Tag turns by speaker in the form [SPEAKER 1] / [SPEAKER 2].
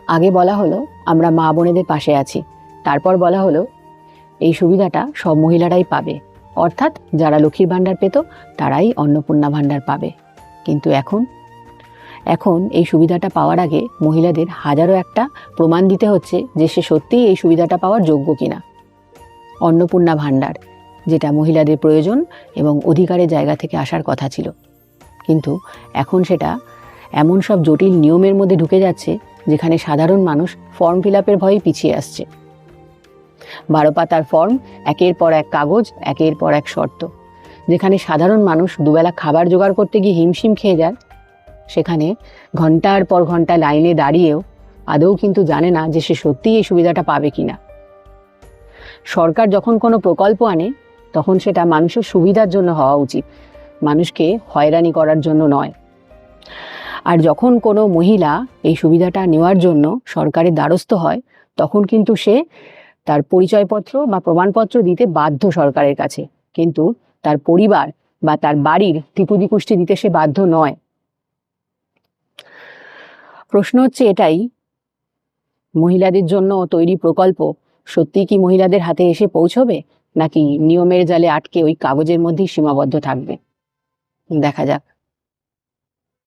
[SPEAKER 1] আগে বলা হলো আমরা মা বোনেদের পাশে আছি, তারপর বলা হলো এই সুবিধাটা সব মহিলারাই পাবে, অর্থাৎ যারা লক্ষ্মীর ভাণ্ডার পেত তারাই অন্নপূর্ণা ভাণ্ডার পাবে। কিন্তু এখন এই সুবিধাটা পাওয়ার আগে মহিলাদের হাজারো একটা প্রমাণ দিতে হচ্ছে যে সে সত্যিই এই সুবিধাটা পাওয়ার যোগ্য কিনা। অন্নপূর্ণা ভাণ্ডার, যেটা মহিলাদের প্রয়োজন এবং অধিকারের জায়গা থেকে আসার কথা ছিল, কিন্তু এখন সেটা এমন সব জটিল নিয়মের মধ্যে ঢুকে যাচ্ছে যেখানে সাধারণ মানুষ ফর্ম ফিল আপের ভয়ে পিছিয়ে আসছে। 12 পাতার ফর্ম, একের পর এক কাগজ, একের পর এক শর্ত। যেখানে সাধারণ মানুষ দুবেলা খাবার জোগাড় করতে গিয়ে হিমশিম খেয়ে যায়, সেখানে ঘন্টার পর ঘন্টা লাইনে দাঁড়িয়েও আদৌ কিন্তু জানে না যে সে সত্যিই এই সুবিধাটা পাবে কিনা। সরকার যখন কোনো প্রকল্প আনে তখন সেটা মানুষের সুবিধার জন্য হওয়া উচিত, মানুষকে হয়রানি করার জন্য নয়। আর যখন কোনো মহিলা এই সুবিধাটা নেওয়ার জন্য সরকারের দ্বারস্থ হয়, তখন কিন্তু সে তার পরিচয়পত্র বা প্রমাণপত্র দিতে বাধ্য সরকারের কাছে, কিন্তু তার পরিবার বা তার বাড়ির ত্রিপুটি দিতে সে বাধ্য নয়। প্রশ্ন হচ্ছে এটাই, মহিলাদের জন্য তৈরি প্রকল্প সত্যিই কি মহিলাদের হাতে এসে পৌঁছবে, নাকি নিয়মের জালে আটকে ওই কাগজের মধ্যেই সীমাবদ্ধ থাকবে? দেখা যাক।